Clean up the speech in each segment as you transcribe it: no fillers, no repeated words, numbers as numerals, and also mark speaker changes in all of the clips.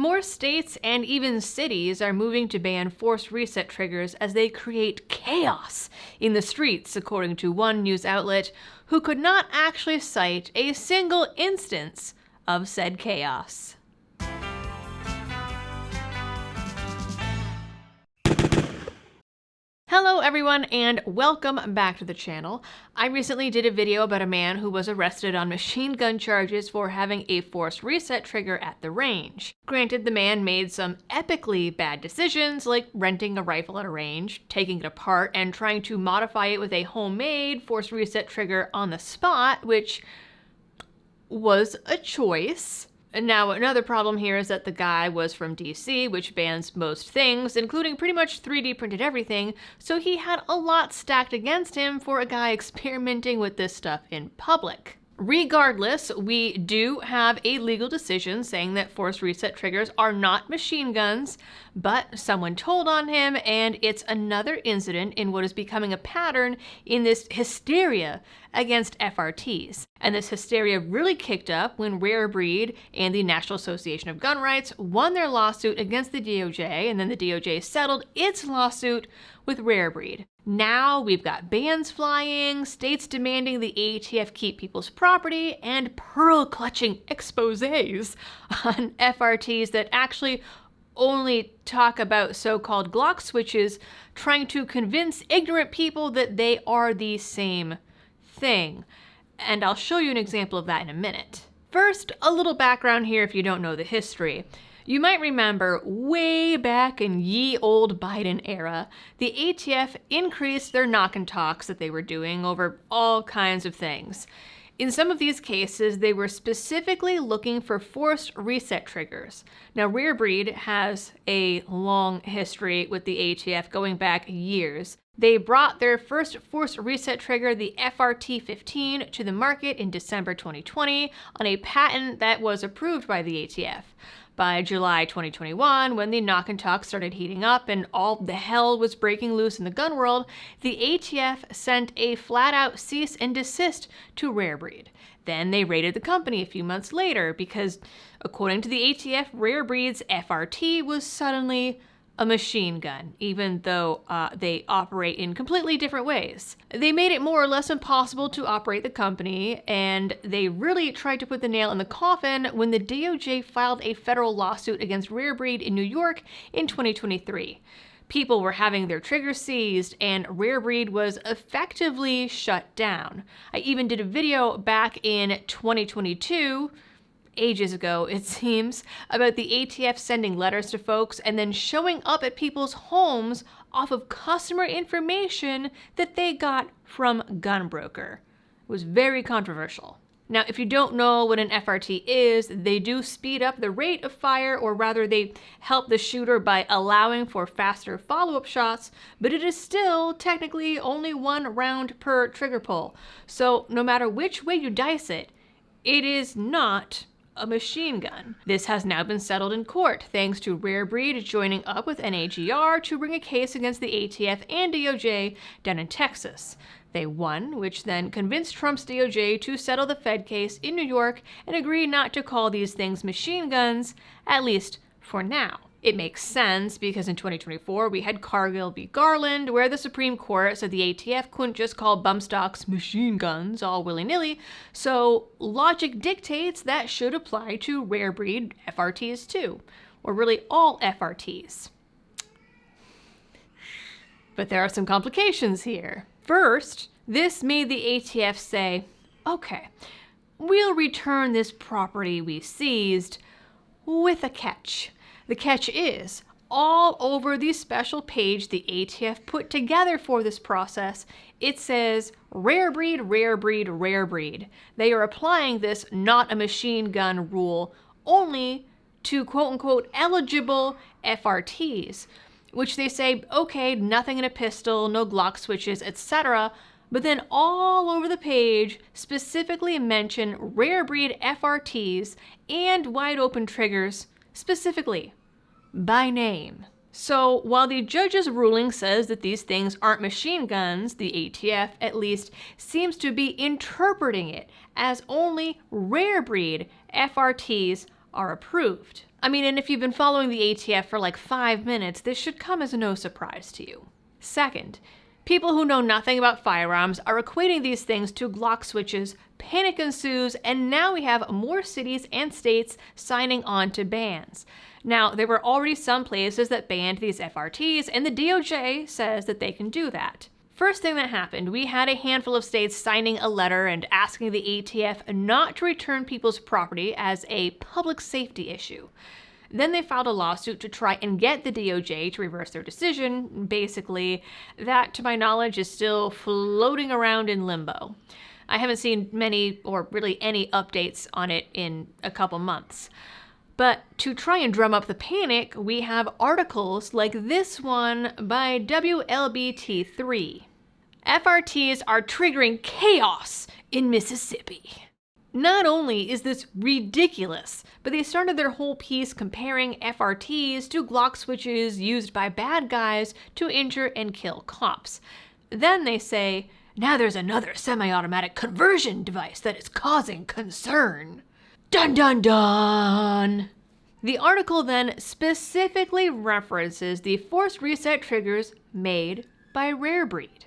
Speaker 1: More states and even cities are moving to ban forced reset triggers as they create chaos in the streets, according to one news outlet who could not actually cite a single instance of said chaos. Hello everyone and welcome back to the channel. I recently did a video about a man who was arrested on machine gun charges for having a forced reset trigger at the range. Granted, the man made some epically bad decisions like renting a rifle at a range, taking it apart, and trying to modify it with a homemade forced reset trigger on the spot, which was a choice. And now another problem here is that the guy was from DC, which bans most things, including pretty much 3D printed everything, so he had a lot stacked against him for a guy experimenting with this stuff in public. Regardless, we do have a legal decision saying that forced reset triggers are not machine guns, but someone told on him, and it's another incident in what is becoming a pattern in this hysteria against FRTs. And this hysteria really kicked up when Rare Breed and the National Association of Gun Rights won their lawsuit against the DOJ, and then the DOJ settled its lawsuit with Rare Breed. Now we've got bans flying, states demanding the ATF keep people's property, and pearl-clutching exposés on FRTs that actually only talk about so-called Glock switches, trying to convince ignorant people that they are the same thing. And I'll show you an example of that in a minute. First, a little background here if you don't know the history. You might remember way back in ye old Biden era, the ATF increased their knock and talks that they were doing over all kinds of things. In some of these cases, they were specifically looking for forced reset triggers. Now, Rare Breed has a long history with the ATF going back years. They brought their first forced reset trigger, the FRT-15, to the market in December 2020 on a patent that was approved by the ATF. By July 2021, when the knock and talk started heating up and all the hell was breaking loose in the gun world, the ATF sent a flat-out cease and desist to Rare Breed. Then they raided the company a few months later because, according to the ATF, Rare Breed's FRT was suddenly a machine gun, even though they operate in completely different ways. They made it more or less impossible to operate the company, and they really tried to put the nail in the coffin when the DOJ filed a federal lawsuit against Rare Breed in New York in 2023. People were having their triggers seized, and Rare Breed was effectively shut down. I even did a video back in 2022, ages ago, it seems, about the ATF sending letters to folks and then showing up at people's homes off of customer information that they got from Gunbroker. It was very controversial. Now, if you don't know what an FRT is, they do speed up the rate of fire, or rather they help the shooter by allowing for faster follow-up shots, but it is still technically only one round per trigger pull. So no matter which way you dice it, it is not a machine gun. This has now been settled in court, thanks to Rare Breed joining up with NAGR to bring a case against the ATF and DOJ down in Texas. They won, which then convinced Trump's DOJ to settle the Fed case in New York and agree not to call these things machine guns, at least for now. It makes sense because in 2024 we had Cargill v. Garland, where the Supreme Court said the ATF couldn't just call bump stocks machine guns all willy-nilly, so logic dictates that should apply to Rare Breed FRTs too, or really all FRTs. But there are some complications here. First, this made the ATF say, okay, we'll return this property we seized with a catch. The catch is, all over the special page the ATF put together for this process, it says Rare Breed, Rare Breed, Rare Breed. They are applying this not a machine gun rule only to quote-unquote eligible FRTs, which they say, okay, nothing in a pistol, no Glock switches, etc., but then all over the page specifically mention Rare Breed FRTs and wide open triggers specifically, by name. So while the judge's ruling says that these things aren't machine guns, the ATF at least seems to be interpreting it as only Rare Breed FRTs are approved. I mean, and if you've been following the ATF for like 5 minutes, this should come as no surprise to you. Second, people who know nothing about firearms are equating these things to Glock switches, panic ensues, and now we have more cities and states signing on to bans. Now, there were already some places that banned these FRTs, and the DOJ says that they can do that. First thing that happened, we had a handful of states signing a letter and asking the ATF not to return people's property as a public safety issue. Then they filed a lawsuit to try and get the DOJ to reverse their decision. Basically, that, to my knowledge, is still floating around in limbo. I haven't seen many or really any updates on it in a couple months. But to try and drum up the panic, we have articles like this one by WLBT3. FRTs are triggering chaos in Mississippi. Not only is this ridiculous, but they started their whole piece comparing FRTs to Glock switches used by bad guys to injure and kill cops. Then they say, now there's another semi-automatic conversion device that is causing concern. Dun dun dun! The article then specifically references the forced reset triggers made by Rare Breed.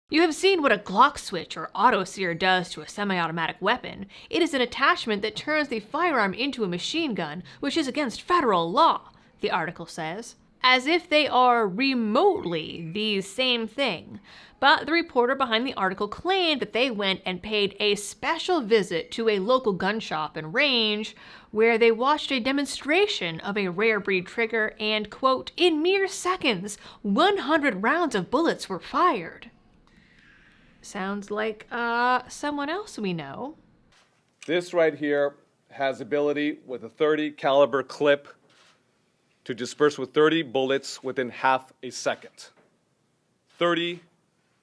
Speaker 1: You have seen what a Glock switch or auto sear does to a semi-automatic weapon. It is an attachment that turns the firearm into a machine gun, which is against federal law, the article says, as if they are remotely the same thing. But the reporter behind the article claimed that they went and paid a special visit to a local gun shop and range where they watched a demonstration of a Rare Breed trigger and, quote, in mere seconds, 100 rounds of bullets were fired. Sounds like someone else we know.
Speaker 2: This right here has ability with a .30 caliber clip to disperse with 30 bullets within half a second. 30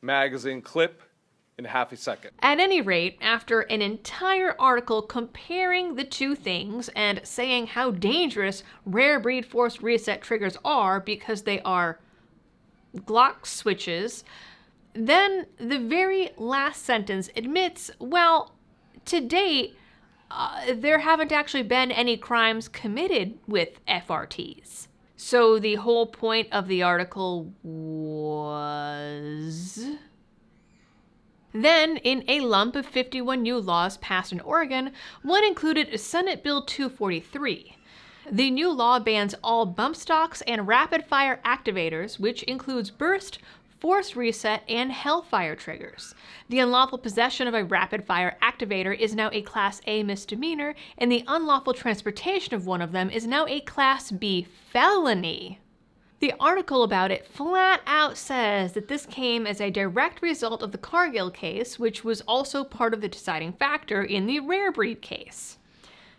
Speaker 2: magazine clip in half a second.
Speaker 1: At any rate, after an entire article comparing the two things and saying how dangerous Rare Breed forced reset triggers are because they are Glock switches, then the very last sentence admits, well, to date, there haven't actually been any crimes committed with FRTs. So the whole point of the article was... Then, in a lump of 51 new laws passed in Oregon, one included Senate Bill 243. The new law bans all bump stocks and rapid-fire activators, which includes burst, forced reset, and hellfire triggers. The unlawful possession of a rapid-fire activator is now a Class A misdemeanor, and the unlawful transportation of one of them is now a Class B felony. The article about it flat out says that this came as a direct result of the Cargill case, which was also part of the deciding factor in the Rare Breed case.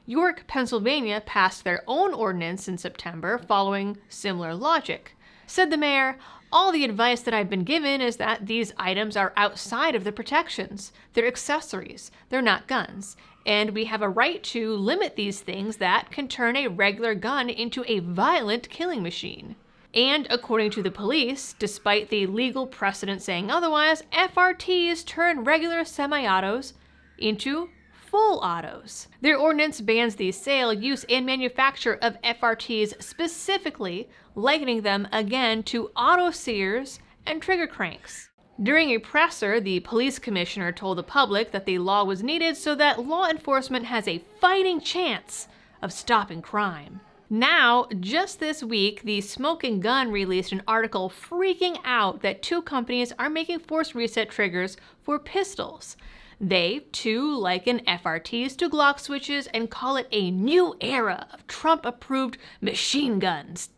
Speaker 1: York, Pennsylvania passed their own ordinance in September following similar logic. Said the mayor, all the advice that I've been given is that these items are outside of the protections. They're accessories. They're not guns. And we have a right to limit these things that can turn a regular gun into a violent killing machine. And according to the police, despite the legal precedent saying otherwise, FRTs turn regular semi-autos into full autos. Their ordinance bans the sale, use, and manufacture of FRTs specifically, likening them again to auto sears and trigger cranks. During a presser, the police commissioner told the public that the law was needed so that law enforcement has a fighting chance of stopping crime. Now, just this week, the Smoking Gun released an article freaking out that two companies are making forced reset triggers for pistols. They, too, liken FRTs to Glock switches and call it a new era of Trump-approved machine guns,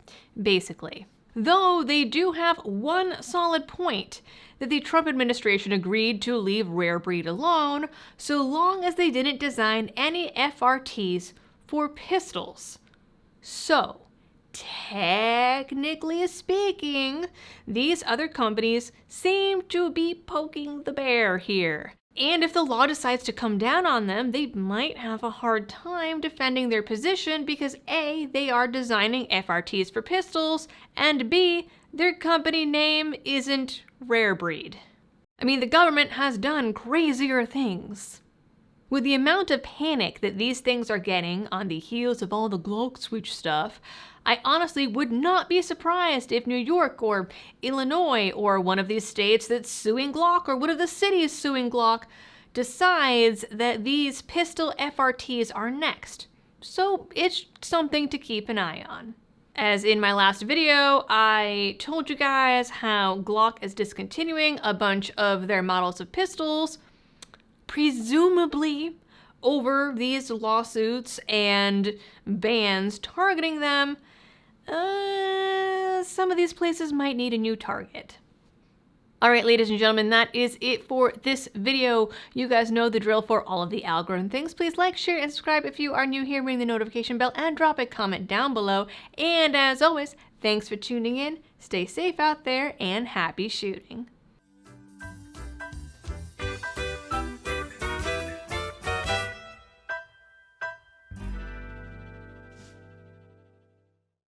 Speaker 1: basically. Though they do have one solid point, that the Trump administration agreed to leave Rare Breed alone so long as they didn't design any FRTs for pistols. So, technically speaking, these other companies seem to be poking the bear here. And if the law decides to come down on them, they might have a hard time defending their position because A, they are designing FRTs for pistols, and B, their company name isn't Rare Breed. I mean, the government has done crazier things. With the amount of panic that these things are getting on the heels of all the Glock switch stuff, I honestly would not be surprised if New York or Illinois or one of these states that's suing Glock or one of the cities suing Glock decides that these pistol FRTs are next. So it's something to keep an eye on. As in my last video, I told you guys how Glock is discontinuing a bunch of their models of pistols, presumably over these lawsuits and bans targeting them. Some of these places might need a new target. Alright, ladies and gentlemen, that is it for this video. You guys know the drill for all of the algorithm things. Please like, share, and subscribe if you are new here. Ring the notification bell and drop a comment down below. And as always, thanks for tuning in. Stay safe out there and happy shooting.